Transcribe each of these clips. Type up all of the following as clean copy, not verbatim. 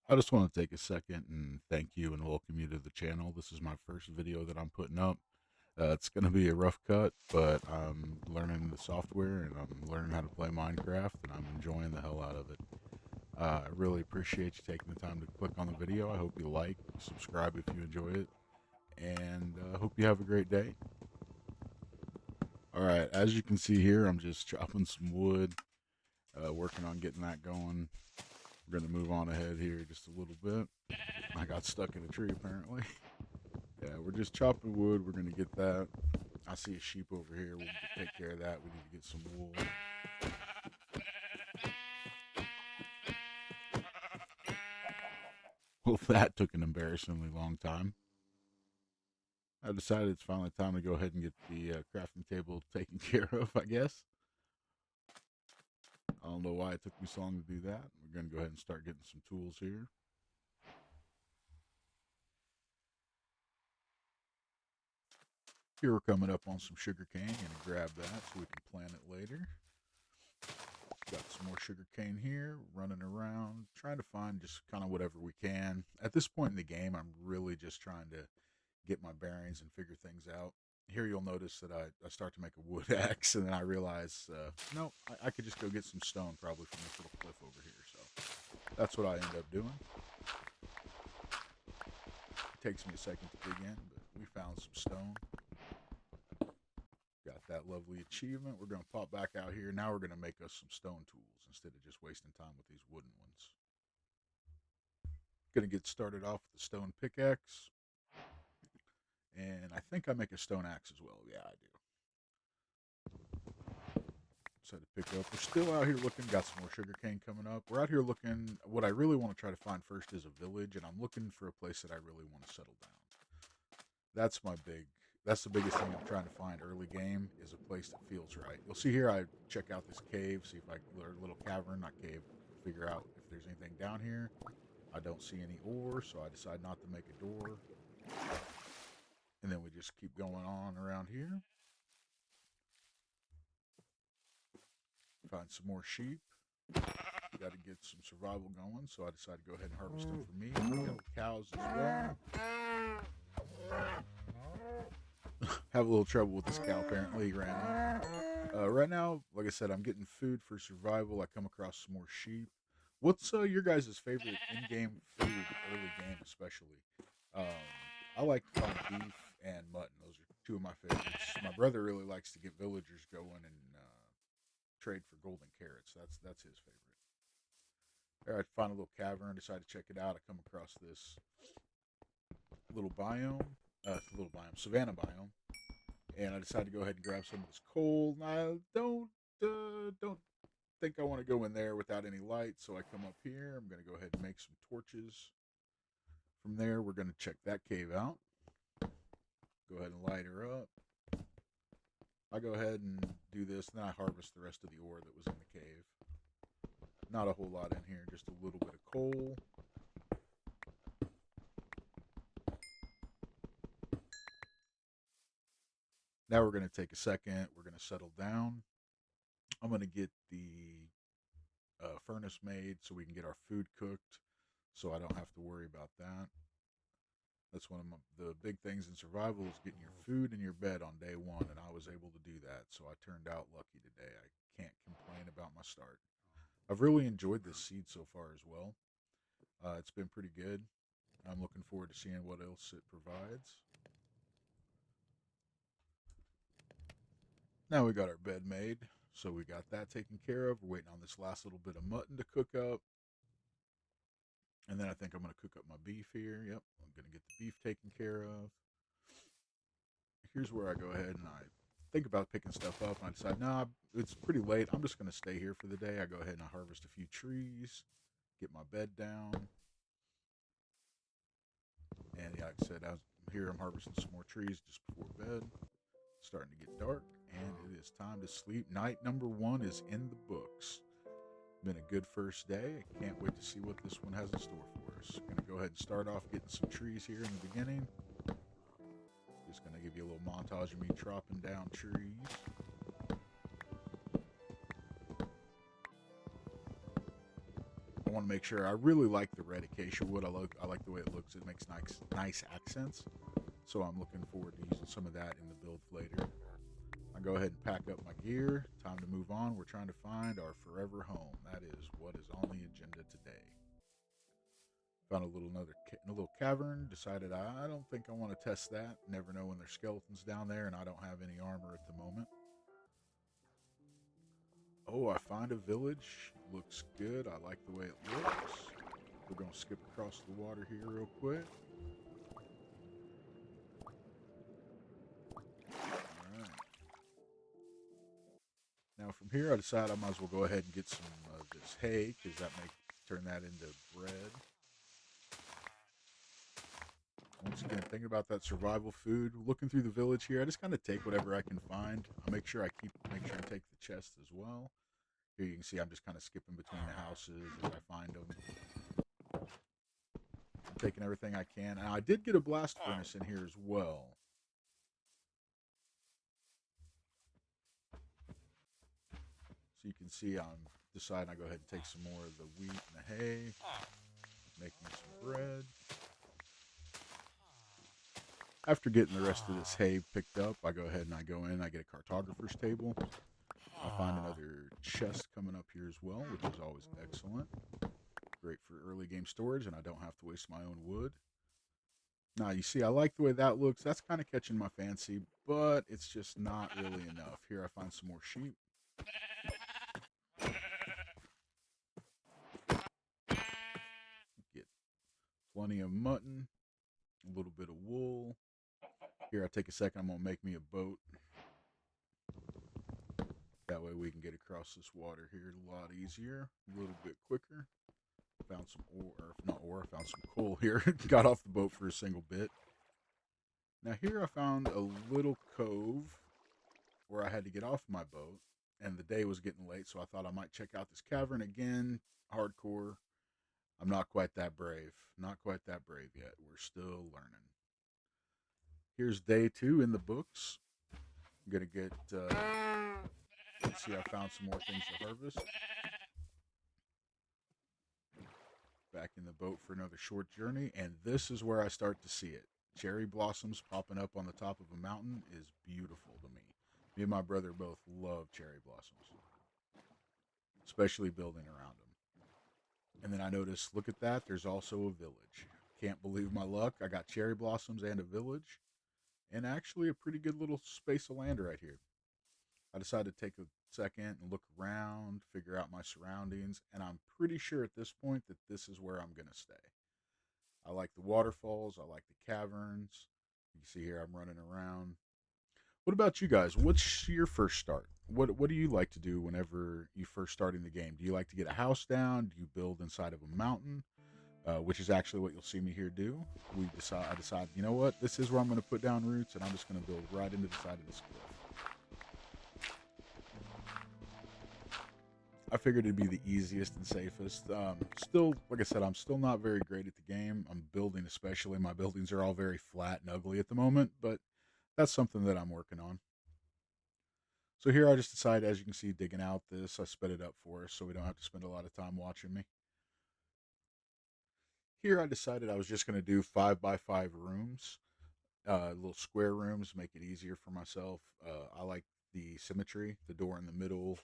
I just want to take a second and thank you and welcome you to the channel. This is my first video that I'm putting up. It's going to be a rough cut, but I'm learning the software and I'm learning how to play Minecraft and I'm enjoying the hell out of it. I really appreciate you taking the time to click on the video. I hope you like, subscribe if you enjoy it, and hope you have a great day. All right, as you can see here, I'm just chopping some wood, working on getting that going. We're going to move on ahead here just a little bit. I got stuck in a tree apparently. Yeah, we're just chopping wood. We're gonna get that. I see a sheep over here. We'll take care of that. We need to get some wool. Well, that took an embarrassingly long time. I decided it's finally time to go ahead and get the crafting table taken care of, I guess. I don't know why it took me so long to do that. We're gonna go ahead and start getting some tools here. Here we're coming up on some sugar cane. Gonna grab that so we can plant it later. Got some more sugar cane here, running around, trying to find just kind of whatever we can. At this point in the game, I'm really just trying to get my bearings and figure things out. Here you'll notice that I start to make a wood axe, and then I realize, no, I could just go get some stone probably from this little cliff over here. So that's what I end up doing. It takes me a second to dig in, but we found some stone. Got that lovely achievement. We're going to pop back out here. Now we're going to make us some stone tools instead of just wasting time with these wooden ones. Going to get started off with the stone pickaxe. And I think I make a stone axe as well. Yeah, I do. So to pick up, we're still out here looking. Got some more sugarcane coming up. We're out here looking. What I really want to try to find first is a village, and I'm looking for a place that I really want to settle down. That's my big. That's the biggest thing I'm trying to find early game is a place that feels right. You'll see here. I check out this cave, see if I or little cavern, not cave. Figure out if there's anything down here. I don't see any ore, so I decide not to make a door. And then we just keep going on around here. Find some more sheep. Got to get some survival going, so I decided to go ahead and harvest them for me. Got the cows as well. Have a little trouble with this cow, apparently. He ran off. Right now, like I said, I'm getting food for survival. I come across some more sheep. What's your guys' favorite in-game food, early game especially? Um, I like to find beef and mutton. Those are two of my favorites. My brother really likes to get villagers going and trade for golden carrots. That's his favorite. All right, find a little cavern. Decide to check it out. I come across this little biome, little biome, savanna biome, and I decided to go ahead and grab some of this coal. And I don't think I want to go in there without any light, so I come up here. I'm going to go ahead and make some torches. From there, we're going to check that cave out. Go ahead and light her up. I go ahead and do this, and then I harvest the rest of the ore that was in the cave. Not a whole lot in here, just a little bit of coal. Now we're going to take a second. We're going to settle down. I'm going to get the furnace made so we can get our food cooked so I don't have to worry about that. That's one of the big things in survival is getting your food in your bed on day one, and I was able to do that, so I turned out lucky today. I can't complain about my start. I've really enjoyed this seed so far as well. It's been pretty good. I'm looking forward to seeing what else it provides. Now we got our bed made, so we got that taken care of. We're waiting on this last little bit of mutton to cook up. And then I think I'm going to cook up my beef here. Yep, I'm going to get the beef taken care of. Here's where I go ahead and I think about picking stuff up. And I decide, nah, it's pretty late. I'm just going to stay here for the day. I go ahead and I harvest a few trees, get my bed down. And yeah, like I said, I'm harvesting some more trees just before bed. It's starting to get dark, and it is time to sleep. Night number one is in the books. Been a good first day. I can't wait to see what this one has in store for us. Gonna go ahead and start off getting some trees here in the beginning. Just gonna give you a little montage of me chopping down trees. want to make sure. I really like the red acacia wood. I like the way it looks. It makes nice accents. So I'm looking forward to using some of that in the build later. I go ahead and pack up my gear. Time to move on. We're trying to find our forever home. That is what is on the agenda today. Found a little cavern. Decided I don't think I want to test that. Never know when there's skeletons down there, and I don't have any armor at the moment. Oh, I find a village. Looks good. I like the way it looks. We're gonna skip across the water here real quick. Alright. Now from here, I decide I might as well go ahead and get some of this hay, because that may turn that into bread. Once again, thinking about that survival food, looking through the village here, I just kind of take whatever I can find. I make sure I take the chest as well. Here you can see I'm just kind of skipping between the houses as I find them. I'm taking everything I can. And I did get a blast furnace in here as well. So you can see I'm deciding I go ahead and take some more of the wheat and the hay. Making some bread. After getting the rest of this hay picked up, I go ahead and I go in, I get a cartographer's table. I find another chest coming up here as well, which is always excellent. Great for early game storage, and I don't have to waste my own wood. Now, you see, I like the way that looks. That's kind of catching my fancy, but it's just not really enough. Here I find some more sheep. Get plenty of mutton, a little bit of wool. Here I take a second, I'm going to make me a boat. That way we can get across this water here a lot easier, a little bit quicker. Found some found some coal here. Got off the boat for a single bit. Now here I found a little cove where I had to get off my boat, and the day was getting late, so I thought I might check out this cavern again. Hardcore. I'm not quite that brave. Not quite that brave yet. We're still learning. Here's day 2 in the books. I'm gonna get. Let's see. I found some more things to harvest. Back in the boat for another short journey, and this is where I start to see it. Cherry blossoms popping up on the top of a mountain is beautiful to me. Me and my brother both love cherry blossoms, especially building around them. And then I noticed, look at that, there's also a village. Can't believe my luck. I got cherry blossoms and a village, and actually a pretty good little space of land right here. I decided to take a second and look around, figure out my surroundings, and I'm pretty sure at this point that this is where I'm going to stay. I like the waterfalls, I like the caverns. You can see here I'm running around. What about you guys? What's your first start? What do you like to do whenever you first start in the game? Do you like to get a house down? Do you build inside of a mountain? Which is actually what you'll see me here do. I decide, you know what? This is where I'm going to put down roots, and I'm just going to build right into the side of this cliff. I figured it'd be the easiest and safest. Still, like I said, I'm still not very great at the game. I'm building especially. My buildings are all very flat and ugly at the moment, but that's something that I'm working on. So here I just decided, as you can see, digging out this, I sped it up for us so we don't have to spend a lot of time watching me. Here I decided I was just going to do 5x5 rooms, little square rooms, make it easier for myself. I like the symmetry, the door in the middle,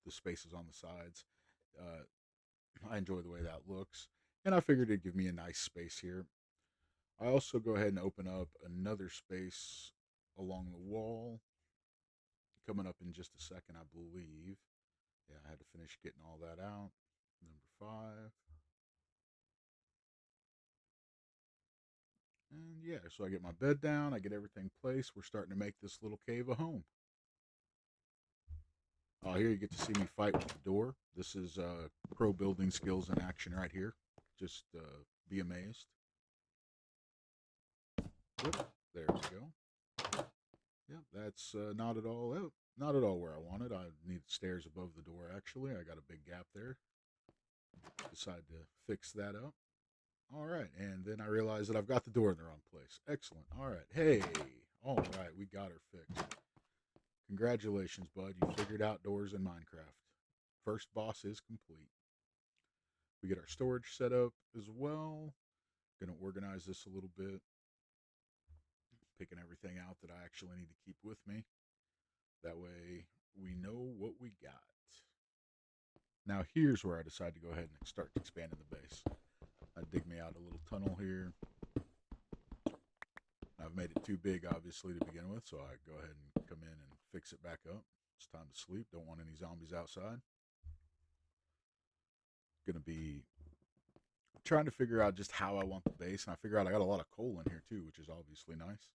the spaces on the sides. Uh, I enjoy the way that looks, and I figured it'd give me a nice space here. I also go ahead and open up another space along the wall. Coming up in just a second, I believe. Yeah, I had to finish getting all that out. Number 5. And yeah, so I get my bed down, I get everything placed. We're starting to make this little cave a home. Here you get to see me fight with the door. This is pro building skills in action right here. Just be amazed. Yep, there we go. Yep, that's not at all where I wanted. I need stairs above the door, actually. I got a big gap there. Decided to fix that up. All right, and then I realized that I've got the door in the wrong place. Excellent. All right, hey, all right, we got her fixed. Congratulations, bud. You figured out doors in Minecraft. First boss is complete. We get our storage set up as well. Gonna organize this a little bit, picking everything out that I actually need to keep with me. That way we know what we got. Now here's where I decide to go ahead and start expanding the base. I dig me out a little tunnel here. I've made it too big, obviously, to begin with, so I go ahead and come in and fix it back up. It's time to sleep. Don't want any zombies outside. Gonna be trying to figure out just how I want the base, and I figure out I got a lot of coal in here too, which is obviously nice.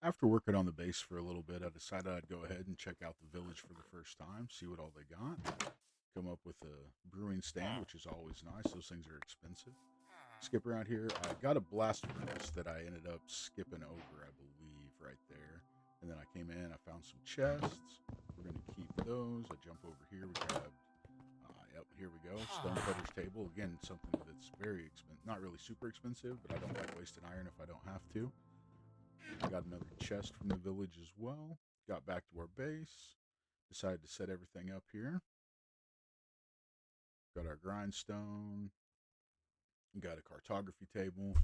After working on the base for a little bit, I decided I'd go ahead and check out the village for the first time, see what all they got. Come up with a brewing stand, which is always nice. Those things are expensive. Skip around here. I got a blast furnace that I ended up skipping over, I believe, right there. And then I came in, I found some chests. We're going to keep those. I jump over here. We grabbed, yep, here we go. Stonecutter's table. Again, something that's very expensive. Not really super expensive, but I don't like wasting iron if I don't have to. I got another chest from the village as well. Got back to our base. Decided to set everything up here. Got our grindstone. Got a cartography table.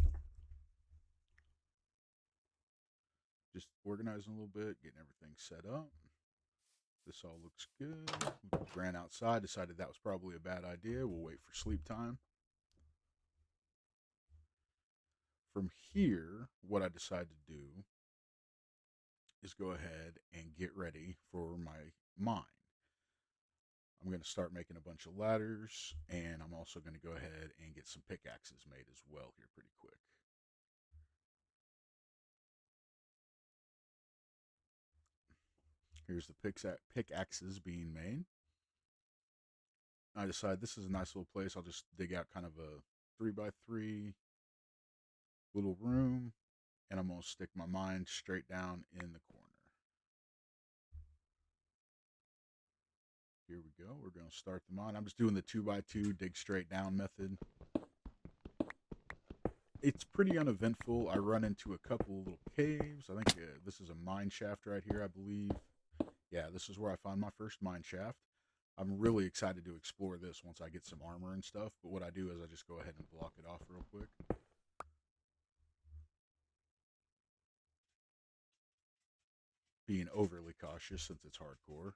Just organizing a little bit, getting everything set up. This all looks good. We ran outside, decided that was probably a bad idea. We'll wait for sleep time. From here, what I decide to do is go ahead and get ready for my mine. I'm going to start making a bunch of ladders, and I'm also going to go ahead and get some pickaxes made as well here pretty quick. Here's the pickaxes being made. I decide this is a nice little place. I'll just dig out kind of a 3x3 little room, and I'm going to stick my mine straight down in the corner. Here we go. We're going to start the mine. I'm just doing the 2x2 dig straight down method. It's pretty uneventful. I run into a couple of little caves. I think this is a mine shaft right here, I believe. Yeah, this is where I found my first mine shaft. I'm really excited to explore this once I get some armor and stuff, but what I do is I just go ahead and block it off real quick. Being overly cautious since it's hardcore.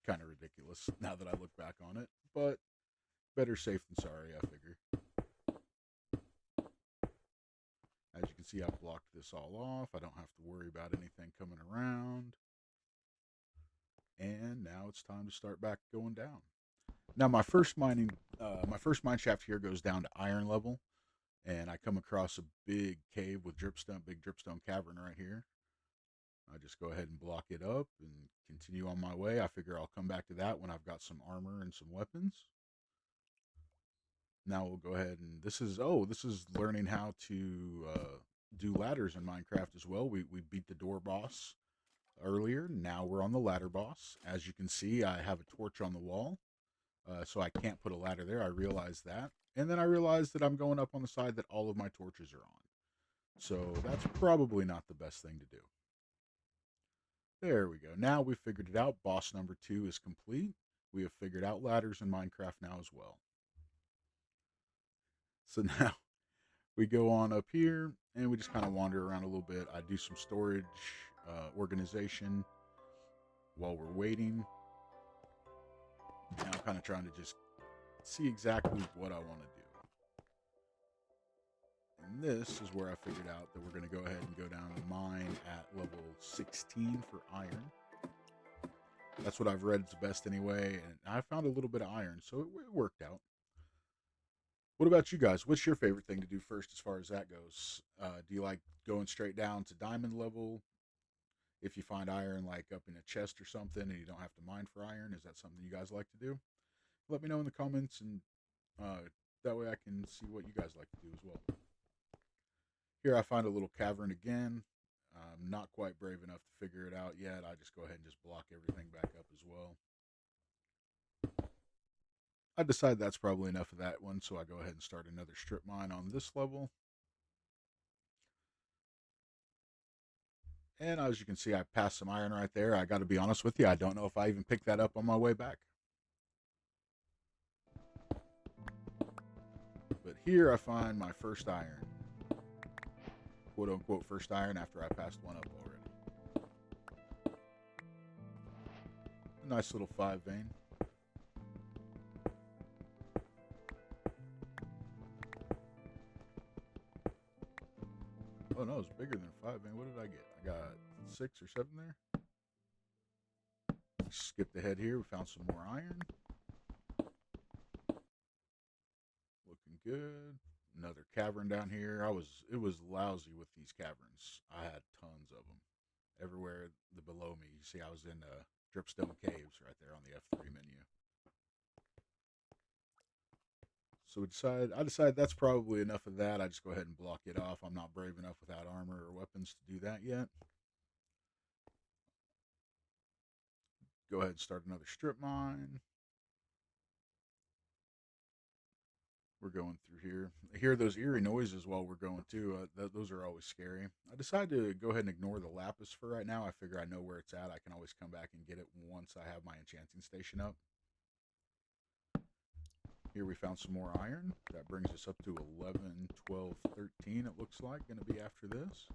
Kind of ridiculous now that I look back on it, but better safe than sorry, I figure. As you can see, I've blocked this all off. I don't have to worry about anything coming around. And now it's time to start back going down. Now my first mine shaft here goes down to iron level, and I come across a big cave with dripstone, big dripstone cavern right here. I just go ahead and block it up and continue on my way. I figure I'll come back to that when I've got some armor and some weapons. Now we'll go ahead and this is learning how to do ladders in Minecraft as well. We beat the door boss earlier. Now we're on the ladder boss. As you can see, I have a torch on the wall, so I can't put a ladder there. I realized that, and then I realized that I'm going up on the side that all of my torches are on. So that's probably not the best thing to do. There we go. Now we've figured it out. Boss number 2 is complete. We have figured out ladders in Minecraft now as well. So now we go on up here and we just kind of wander around a little bit. I do some storage organization while we're waiting. And I'm kind of trying to just see exactly what I want to do. And this is where I figured out that we're going to go ahead and go down and mine at level 16 for iron. That's what I've read is best anyway, and I found a little bit of iron, so it worked out. What about you guys? What's your favorite thing to do first as far as that goes? Do you like going straight down to diamond level? If you find iron like up in a chest or something and you don't have to mine for iron, is that something you guys like to do? Let me know in the comments, and that way I can see what you guys like to do as well. Here I find a little cavern again. I'm not quite brave enough to figure it out yet. I just go ahead and just block everything back up as well. I decided that's probably enough of that one, so I go ahead and start another strip mine on this level. And as you can see, I passed some iron right there. I got to be honest with you, I don't know if I even picked that up on my way back. But here I find my first iron. Quote unquote first iron after I passed one up already. A nice little 5 vein. Oh no, it's bigger than 5 vein. What did I get? I got 6 or 7 there. Skipped ahead here. We found some more iron. Looking good. Another cavern down here. It was lousy with these caverns. I had tons of them everywhere below me. You see, I was in Dripstone Caves right there on the F3 menu. So I decided that's probably enough of that. I just go ahead and block it off. I'm not brave enough without armor or weapons to do that yet. Go ahead and start another strip mine. We're going through here. I hear those eerie noises while we're going too. Those are always scary. I decided to go ahead and ignore the lapis for right now. I figure I know where it's at. I can always come back and get it once I have my enchanting station up. Here we found some more iron. That brings us up to 11, 12, 13 it looks like. Going to be after this.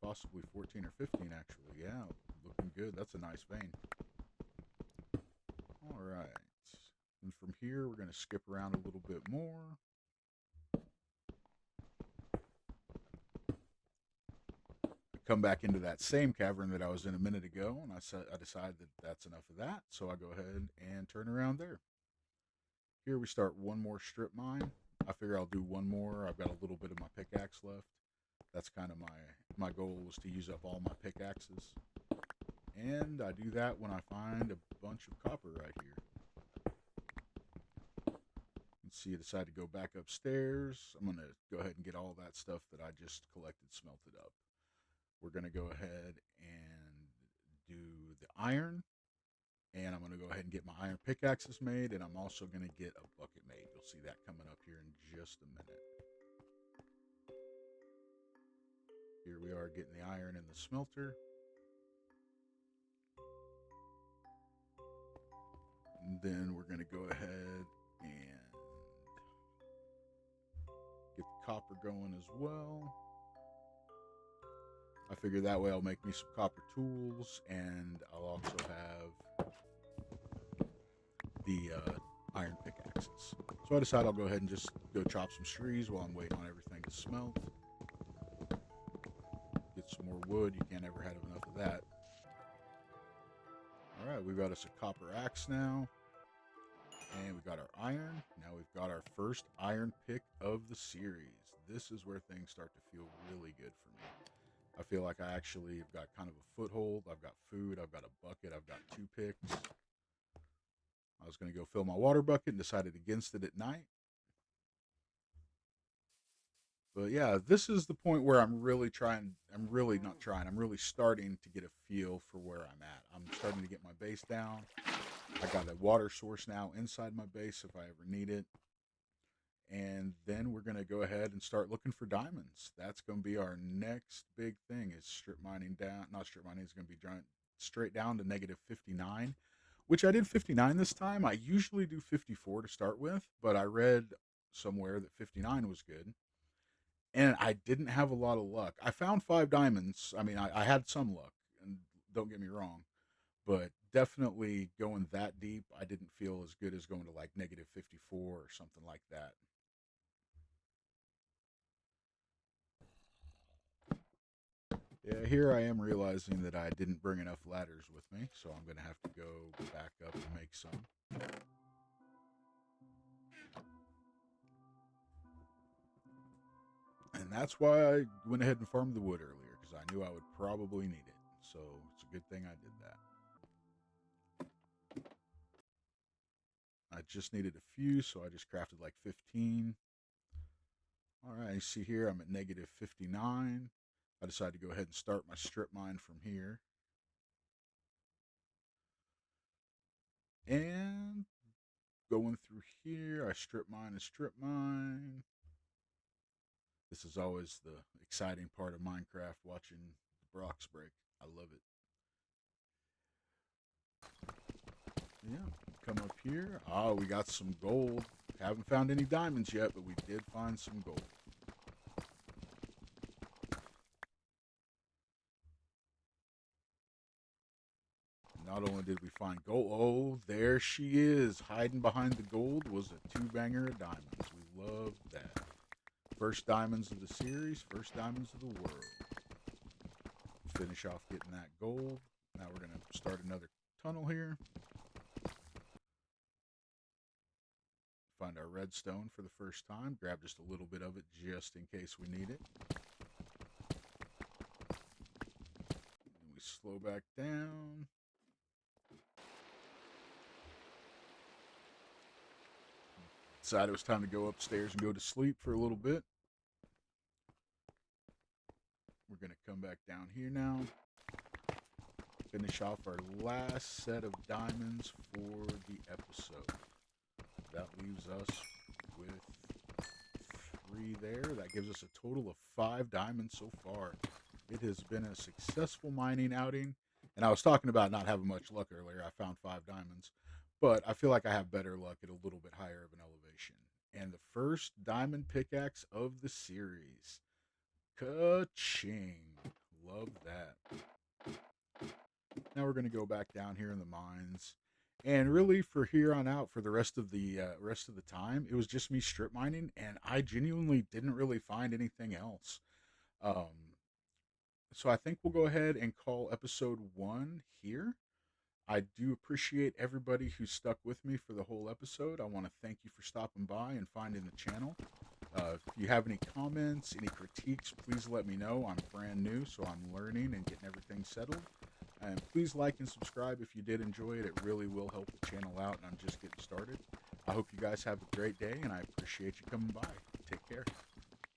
Possibly 14 or 15 actually. Yeah, looking good. That's a nice vein. Alright. And from here we're going to skip around a little bit more. Come back into that same cavern that I was in a minute ago, and I decided that that's enough of that, so I go ahead and turn around there. Here we start one more strip mine. I figure I'll do one more. I've got a little bit of my pickaxe left. That's kind of my goal, was to use up all my pickaxes. And I do that when I find a bunch of copper right here. You can see I decide to go back upstairs. I'm going to go ahead and get all that stuff that I just collected smelted up. We're going to go ahead and do the iron. And I'm going to go ahead and get my iron pickaxes made. And I'm also going to get a bucket made. You'll see that coming up here in just a minute. Here we are getting the iron in the smelter. And then we're going to go ahead and get the copper going as well. I figure that way I'll make me some copper tools, and I'll also have the iron pickaxes. So I decide I'll go ahead and just go chop some trees while I'm waiting on everything to smelt. Get some more wood. You can't ever have enough of that. Alright, we've got us a copper axe now. And we've got our iron. Now we've got our first iron pick of the series. This is where things start to feel really good for me. I feel like I actually have got kind of a foothold. I've got food. I've got a bucket. I've got 2 picks. I was going to go fill my water bucket and decided against it at night. But yeah, this is the point where I'm really starting to get a feel for where I'm at. I'm starting to get my base down. I got a water source now inside my base if I ever need it. And then we're going to go ahead and start looking for diamonds. That's going to be our next big thing, is strip mining down. Not strip mining, it's going to be straight down to negative 59, which I did 59 this time. I usually do 54 to start with, but I read somewhere that 59 was good. And I didn't have a lot of luck. I found 5 diamonds. I mean, I had some luck, and don't get me wrong, but definitely going that deep, I didn't feel as good as going to like negative 54 or something like that. Yeah, here I am realizing that I didn't bring enough ladders with me, so I'm going to have to go back up and make some. And that's why I went ahead and farmed the wood earlier, because I knew I would probably need it. So it's a good thing I did that. I just needed a few, so I just crafted like 15. Alright, you see here I'm at negative 59. I decided to go ahead and start my strip mine from here. And going through here. I strip mine and strip mine. This is always the exciting part of Minecraft, watching the blocks break. I love it. Yeah, come up here. Oh, we got some gold. Haven't found any diamonds yet, but we did find some gold. Not only did we find gold, oh, there she is. Hiding behind the gold was a two-banger of diamonds. We love that. First diamonds of the series, first diamonds of the world. Finish off getting that gold. Now we're going to start another tunnel here. Find our redstone for the first time. Grab just a little bit of it just in case we need it. And we slow back down. Decided it was time to go upstairs and go to sleep for a little bit. We're going to come back down here now. Finish off our last set of diamonds for the episode. That leaves us with 3 there. That gives us a total of 5 diamonds so far. It has been a successful mining outing. And I was talking about not having much luck earlier. I found 5 diamonds. But I feel like I have better luck at a little bit higher of an elevation. And the first diamond pickaxe of the series. Ka-ching. Love that. Now we're going to go back down here in the mines. And really, for here on out, for the rest of the time, it was just me strip mining, and I genuinely didn't really find anything else. So I think we'll go ahead and call episode 1 here. I do appreciate everybody who stuck with me for the whole episode. I want to thank you for stopping by and finding the channel. If you have any comments, any critiques, please let me know. I'm brand new, so I'm learning and getting everything settled. And please like and subscribe if you did enjoy it. It really will help the channel out, and I'm just getting started. I hope you guys have a great day, and I appreciate you coming by. Take care.